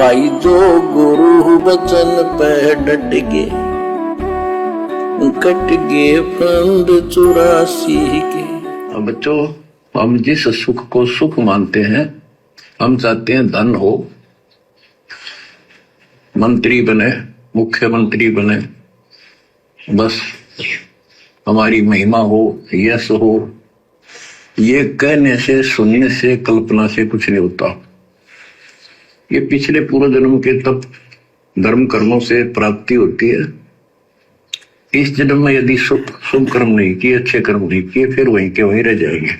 भाई जो गुरु बचन पे डट गे, कट गे फंद 84 के। अब बच्चों, हम जिस सुख को सुख मानते हैं, हम चाहते हैं धन हो, मंत्री बने, मुख्यमंत्री बने, बस हमारी महिमा हो, यश हो। ये कहने से, सुनने से, कल्पना से कुछ नहीं होता। ये पिछले पूर्व जन्म के तप धर्म कर्मों से प्राप्ति होती है। इस जन्म में यदि शुभ कर्म नहीं किए, अच्छे कर्म नहीं किए, फिर वहीं के वहीं रह जाएंगे।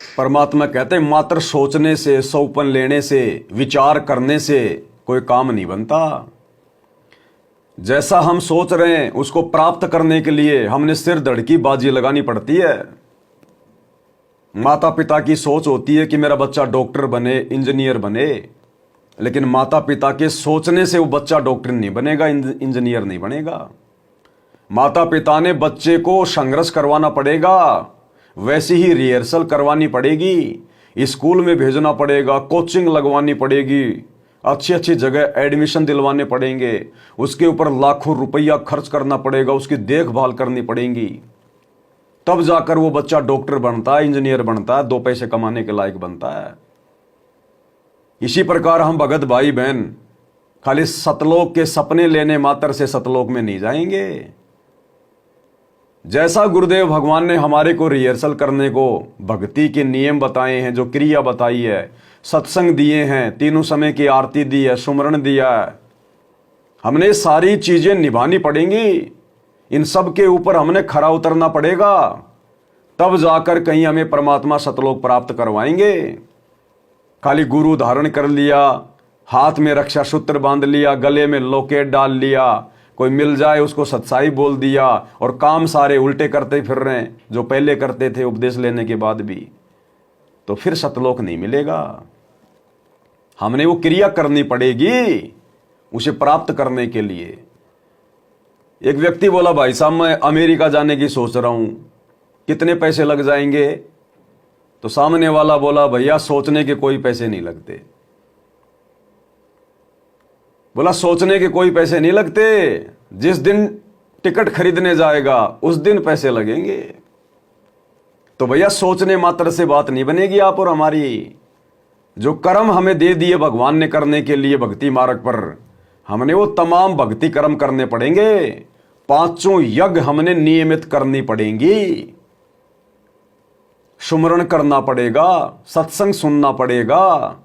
परमात्मा कहते हैं मात्र सोचने से, सौपन लेने से, विचार करने से कोई काम नहीं बनता। जैसा हम सोच रहे हैं उसको प्राप्त करने के लिए हमने सिर धड़ की बाजी लगानी पड़ती है। माता पिता की सोच होती है कि मेरा बच्चा डॉक्टर बने, इंजीनियर बने, लेकिन माता पिता के सोचने से वो बच्चा डॉक्टर नहीं बनेगा, इंजीनियर नहीं बनेगा। माता पिता ने बच्चे को संघर्ष करवाना पड़ेगा, वैसी ही रिहर्सल करवानी पड़ेगी, स्कूल में भेजना पड़ेगा, कोचिंग लगवानी पड़ेगी, अच्छी अच्छी जगह एडमिशन दिलवाने पड़ेंगे, उसके ऊपर लाखों रुपया खर्च करना पड़ेगा, उसकी देखभाल करनी पड़ेगी, तब जाकर वो बच्चा डॉक्टर बनता है, इंजीनियर बनता है, दो पैसे कमाने के लायक बनता है। इसी प्रकार हम भगत भाई बहन खाली सतलोक के सपने लेने मात्र से सतलोक में नहीं जाएंगे। जैसा गुरुदेव भगवान ने हमारे को रिहर्सल करने को भक्ति के नियम बताए हैं, जो क्रिया बताई है, सत्संग दिए हैं, तीनों समय की आरती दी है, सुमरण दिया है, हमने सारी चीजें निभानी पड़ेंगी। इन सब के ऊपर हमने खरा उतरना पड़ेगा, तब जाकर कहीं हमें परमात्मा सतलोक प्राप्त करवाएंगे। खाली गुरु धारण कर लिया, हाथ में रक्षा सूत्र बांध लिया, गले में लॉकेट डाल लिया, कोई मिल जाए उसको सच्चाई बोल दिया और काम सारे उल्टे करते फिर रहे हैं जो पहले करते थे उपदेश लेने के बाद भी, तो फिर सतलोक नहीं मिलेगा। हमने वो क्रिया करनी पड़ेगी उसे प्राप्त करने के लिए। एक व्यक्ति बोला, भाई साहब मैं अमेरिका जाने की सोच रहा हूं, कितने पैसे लग जाएंगे? तो सामने वाला बोला, भैया सोचने के कोई पैसे नहीं लगते। बोला, सोचने के कोई पैसे नहीं लगते, जिस दिन टिकट खरीदने जाएगा उस दिन पैसे लगेंगे। तो भैया सोचने मात्र से बात नहीं बनेगी आप और हमारी। जो कर्म हमें दे दिए भगवान ने करने के लिए भक्ति मार्ग पर, हमने वो तमाम भक्ति कर्म करने पड़ेंगे। पांचों यज्ञ हमने नियमित करनी पड़ेंगी, सुमरण करना पड़ेगा, सत्संग सुनना पड़ेगा,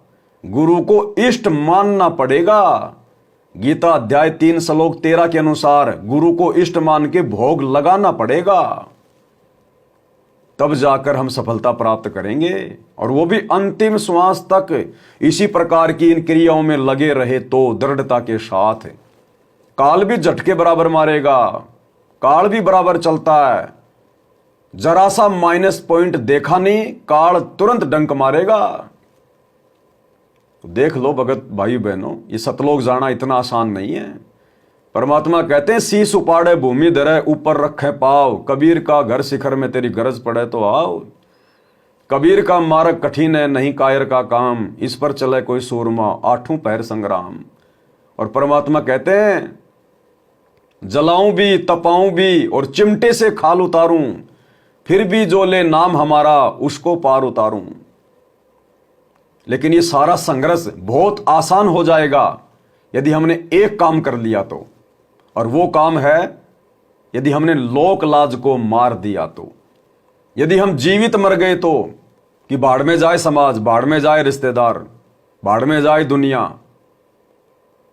गुरु को इष्ट मानना पड़ेगा। गीता अध्याय 3 श्लोक 13 के अनुसार गुरु को इष्ट मान के भोग लगाना पड़ेगा, तब जाकर हम सफलता प्राप्त करेंगे। और वो भी अंतिम श्वास तक इसी प्रकार की इन क्रियाओं में लगे रहे तो दृढ़ता के साथ। काल भी झटके बराबर मारेगा, काल भी बराबर चलता है, जरा सा माइनस पॉइंट देखा नहीं, काल तुरंत डंक मारेगा। तो देख लो भगत भाई बहनों, ये सतलोक जाना इतना आसान नहीं है। परमात्मा कहते हैं, शीश उपाड़े भूमि धरे, ऊपर रखे पाव, कबीर का घर शिखर में तेरी गरज पड़े तो आओ। कबीर का मार्ग कठिन है, नहीं कायर का काम, इस पर चले कोई सूरमा, आठों पैर संग्राम। और परमात्मा कहते हैं, जलाऊं भी, तपाऊं भी और चिमटे से खाल उतारूं, फिर भी जो ले नाम हमारा उसको पार उतारूं। लेकिन ये सारा संघर्ष बहुत आसान हो जाएगा यदि हमने एक काम कर लिया तो, और वो काम है यदि हमने लोक लाज को मार दिया तो। यदि हम जीवित मर गए तो, कि बाढ़ में जाए समाज, बाढ़ में जाए रिश्तेदार, बाढ़ में जाए दुनिया,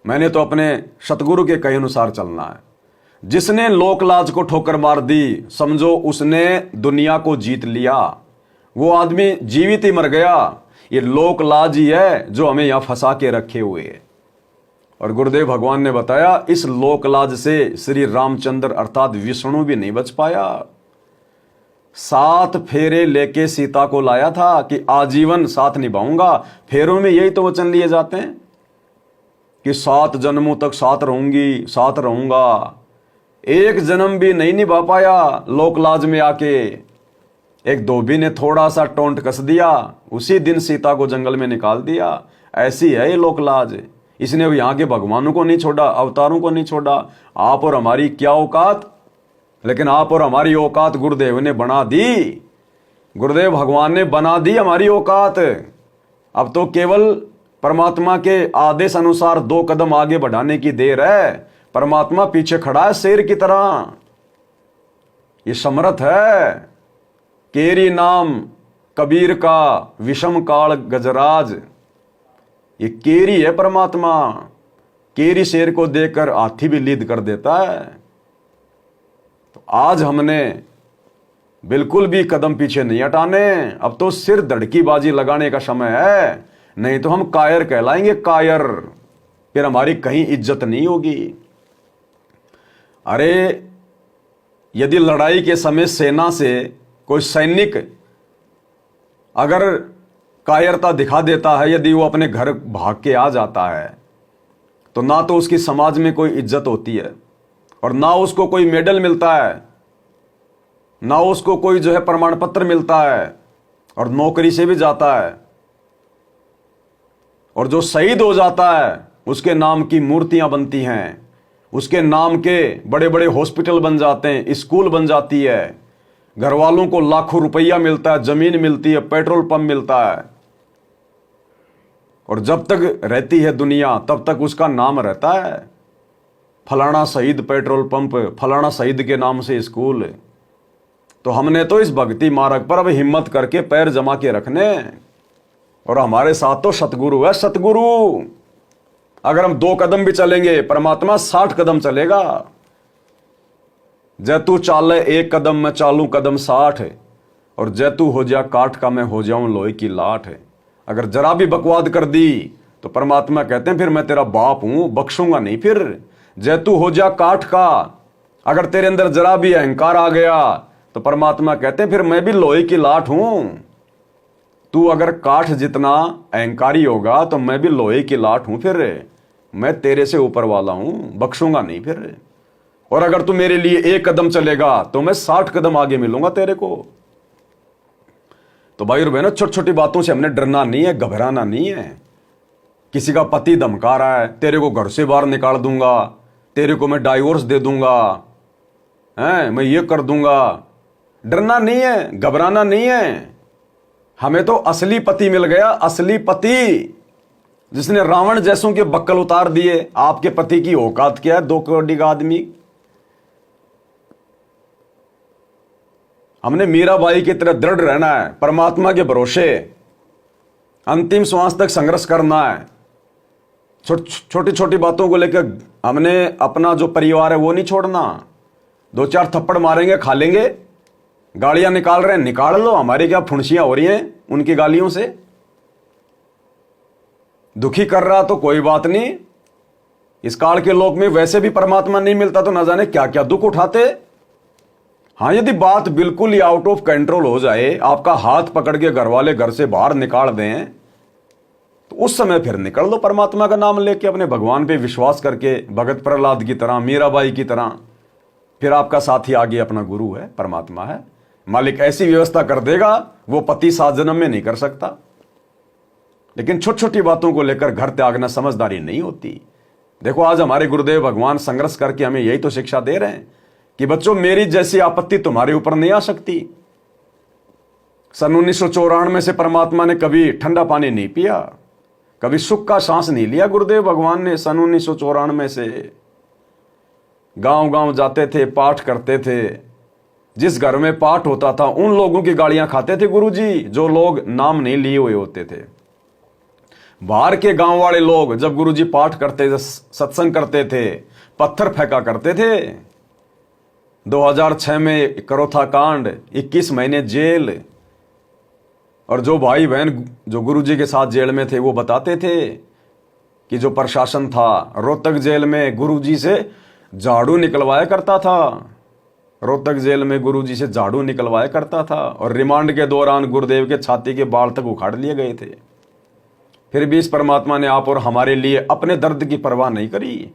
मैंने तो अपने सतगुरु के कहे अनुसार चलना है। जिसने लोक लाज को ठोकर मार दी, समझो उसने दुनिया को जीत लिया, वो आदमी जीवित ही मर गया। ये लोक लाज ही है जो हमें यहां फंसा के रखे हुए है। और गुरुदेव भगवान ने बताया, इस लोक लाज से श्री रामचंद्र अर्थात विष्णु भी नहीं बच पाया। 7 फेरे लेके सीता को लाया था कि आजीवन साथ निभाऊंगा। फेरों में यही तो वचन लिए जाते हैं कि 7 जन्मों तक साथ रहूंगी, साथ रहूंगा। एक जन्म भी नहीं निभा पाया लोक लाज में आके। एक धोबी ने थोड़ा सा टोंट कस दिया, उसी दिन सीता को जंगल में निकाल दिया। ऐसी है ये लोक लाज। इसने यहाँ के भगवानों को नहीं छोड़ा, अवतारों को नहीं छोड़ा। आप और हमारी क्या औकात, लेकिन आप और हमारी औकात गुरुदेव ने बना दी, गुरुदेव भगवान ने बना दी हमारी औकात। अब तो केवल परमात्मा के आदेश अनुसार 2 कदम आगे बढ़ाने की देर है। परमात्मा पीछे खड़ा है शेर की तरह, ये समर्थ है। केरी नाम कबीर का विषम काल गजराज, ये केरी है परमात्मा। केरी शेर को देखकर हाथी भी लीद कर देता है। तो आज हमने बिल्कुल भी कदम पीछे नहीं हटाने, अब तो सिर धड़की बाजी लगाने का समय है, नहीं तो हम कायर कहलाएंगे, कायर। फिर हमारी कहीं इज्जत नहीं होगी। अरे यदि लड़ाई के समय सेना से कोई सैनिक अगर कायरता दिखा देता है, यदि वो अपने घर भाग के आ जाता है, तो ना तो उसकी समाज में कोई इज्जत होती है, और ना उसको कोई मेडल मिलता है, ना उसको कोई जो है प्रमाण पत्र मिलता है, और नौकरी से भी जाता है। और जो शहीद हो जाता है उसके नाम की मूर्तियां बनती हैं, उसके नाम के बड़े बड़े हॉस्पिटल बन जाते हैं, स्कूल बन जाती है, घर वालों को लाखों रुपया मिलता है, जमीन मिलती है, पेट्रोल पंप मिलता है। और जब तक रहती है दुनिया तब तक उसका नाम रहता है, फलाना शहीद पेट्रोल पंप, फलाना शहीद के नाम से स्कूल। तो हमने तो इस भक्ति मार्ग पर अब हिम्मत करके पैर जमा के रखने, और हमारे साथ तो सतगुरु है, सतगुरु। अगर हम 2 कदम भी चलेंगे, परमात्मा 60 कदम चलेगा। जै तू चाले 1 कदम, मैं चालू कदम 60 है, और जै तू हो जा काठ का, मैं हो जाऊं लोहे की लाठ है। अगर जरा भी बकवाद कर दी तो परमात्मा कहते हैं फिर मैं तेरा बाप हूं, बख्शूंगा नहीं फिर। जै तू हो जा काठ का, अगर तेरे अंदर जरा भी अहंकार आ गया तो परमात्मा कहते हैं फिर मैं भी लोहे की लाठ हूं। तू अगर काठ जितना अहंकारी होगा तो मैं भी लोहे की लाठ हूं, फिर मैं तेरे से ऊपर वाला हूं, बख्शूंगा नहीं फिर। और अगर तू मेरे लिए 1 कदम चलेगा तो मैं 60 कदम आगे मिलूंगा तेरे को। तो भाई और बहनों, छोटी छोटी बातों से हमने डरना नहीं है, घबराना नहीं है। किसी का पति धमका रहा है, तेरे को घर से बाहर निकाल दूंगा, तेरे को मैं डाइवोर्स दे दूंगा, हैं मैं ये कर दूंगा, डरना नहीं है, घबराना नहीं है। हमें तो असली पति मिल गया, असली पति, जिसने रावण जैसों के बक्कल उतार दिए। आपके पति की औकात क्या है? 2 करोड़ का आदमी। हमने मीराबाई की तरह दृढ़ रहना है, परमात्मा के भरोसे अंतिम श्वास तक संघर्ष करना है। छोटी छोटी बातों को लेकर हमने अपना जो परिवार है वो नहीं छोड़ना। 2-4 थप्पड़ मारेंगे, खा लेंगे, गालियां निकाल रहे हैं, निकाल लो, हमारी क्या फुंसियां हो रही हैं उनकी गालियों से। दुखी कर रहा तो कोई बात नहीं, इस काल के लोक में वैसे भी परमात्मा नहीं मिलता तो न जाने क्या क्या दुख उठाते। हाँ, यदि बात बिल्कुल ही आउट ऑफ कंट्रोल हो जाए, आपका हाथ पकड़ के घर वाले घर से बाहर निकाल दें, तो उस समय फिर निकल दो परमात्मा का नाम लेके, अपने भगवान पे विश्वास करके, भगत प्रहलाद की तरह, मीराबाई की तरह। फिर आपका साथी आगे अपना गुरु है, परमात्मा है। मालिक ऐसी व्यवस्था कर देगा वो पति 7 जन्म में नहीं कर सकता। लेकिन छोटी छोटी बातों को लेकर घर त्यागना समझदारी नहीं होती। देखो, आज हमारे गुरुदेव भगवान संघर्ष करके हमें यही तो शिक्षा दे रहे हैं कि बच्चों, मेरी जैसी आपत्ति तुम्हारे ऊपर नहीं आ सकती। सन 1994 से परमात्मा ने कभी ठंडा पानी नहीं पिया, कभी सुख का सांस नहीं लिया। गुरुदेव भगवान ने सन 1994 से गांव गांव जाते थे, पाठ करते थे। जिस घर में पाठ होता था उन लोगों की गालियां खाते थे गुरुजी, जो लोग नाम नहीं लिए हुए होते थे। बाहर के गांव वाले लोग जब गुरुजी पाठ करते थे, सत्संग करते थे, पत्थर फेंका करते थे। 2006 में करोथा कांड, 21 महीने जेल। और जो भाई बहन जो गुरुजी के साथ जेल में थे वो बताते थे कि जो प्रशासन था रोहतक जेल में गुरुजी से झाड़ू निकलवाया करता था, रोहतक जेल में गुरुजी से झाड़ू निकलवाया करता था। और रिमांड के दौरान गुरुदेव के छाती के बाल तक उखाड़ लिए गए थे। फिर भी इस परमात्मा ने आप और हमारे लिए अपने दर्द की परवाह नहीं करी।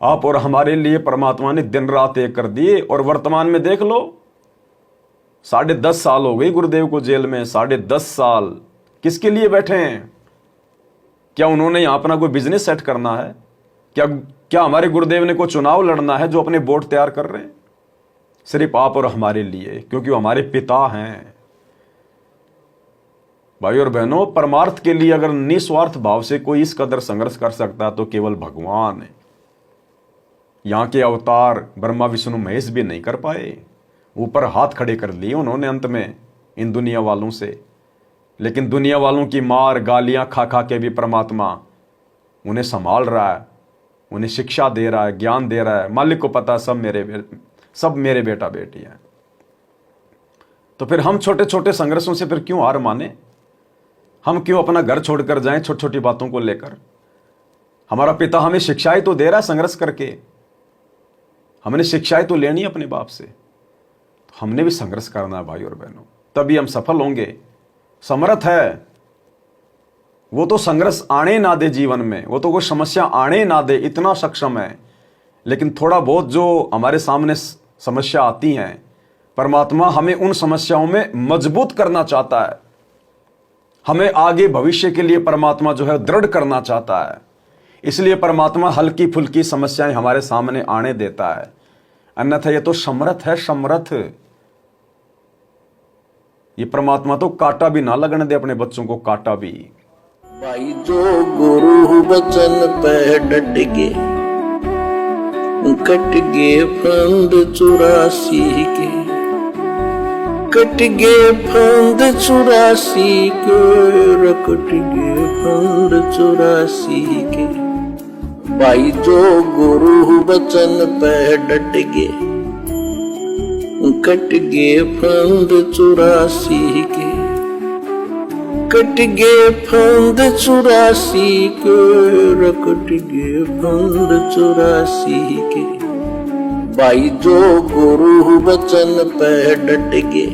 आप और हमारे लिए परमात्मा ने दिन रात एक कर दिए। और वर्तमान में देख लो, 10.5 साल हो गई गुरुदेव को जेल में। 10.5 साल किसके लिए बैठे हैं? क्या उन्होंने यहां अपना कोई बिजनेस सेट करना है? क्या हमारे गुरुदेव ने कोई चुनाव लड़ना है जो अपने बोर्ड तैयार कर रहे हैं सिर्फ आप और हमारे लिए, क्योंकि वो हमारे पिता हैं। भाई और बहनों, परमार्थ के लिए अगर निस्वार्थ भाव से कोई इस कदर संघर्ष कर सकता है तो केवल भगवान है। यहां के अवतार ब्रह्मा विष्णु महेश भी नहीं कर पाए, ऊपर हाथ खड़े कर लिए उन्होंने अंत में इन दुनिया वालों से। लेकिन दुनिया वालों की मार गालियां खा खा के भी परमात्मा उन्हें संभाल रहा है, उन्हें शिक्षा दे रहा है, ज्ञान दे रहा है। मालिक को पता सब मेरे बेटा बेटी हैं। तो फिर हम छोटे छोटे संघर्षों से फिर क्यों हार माने? हम क्यों अपना घर छोड़कर जाएं छोटी छोटी बातों को लेकर? हमारा पिता हमें शिक्षाएं तो दे रहा है संघर्ष करके, हमने शिक्षाएं तो लेनी अपने बाप से, तो हमने भी संघर्ष करना है भाई और बहनों, तभी हम सफल होंगे। समर्थ है वो तो संघर्ष आने ना दे जीवन में, वो तो कोई समस्या आने ना दे, इतना सक्षम है। लेकिन थोड़ा बहुत जो हमारे सामने समस्या आती हैं, परमात्मा हमें उन समस्याओं में मजबूत करना चाहता है, हमें आगे भविष्य के लिए परमात्मा जो है दृढ़ करना चाहता है। इसलिए परमात्मा हल्की फुल्की समस्याएं हमारे सामने आने देता है, अन्यथा ये तो समर्थ है, समर्थ। ये परमात्मा तो कांटा भी ना लगने दे अपने बच्चों को, कांटा भी। भाई जो गुरु बचन पे डट गे, कट गे फंद 84 के, कट गे फंद 84 के, रकट गे फंद 84 के। भाई जो गुरु बचन पे डट गे, कट गे फंद 84 के, कट गे फंद 84 के, रकट गे फंद 84 के। भाई जो गुरु बचन पे डट गे,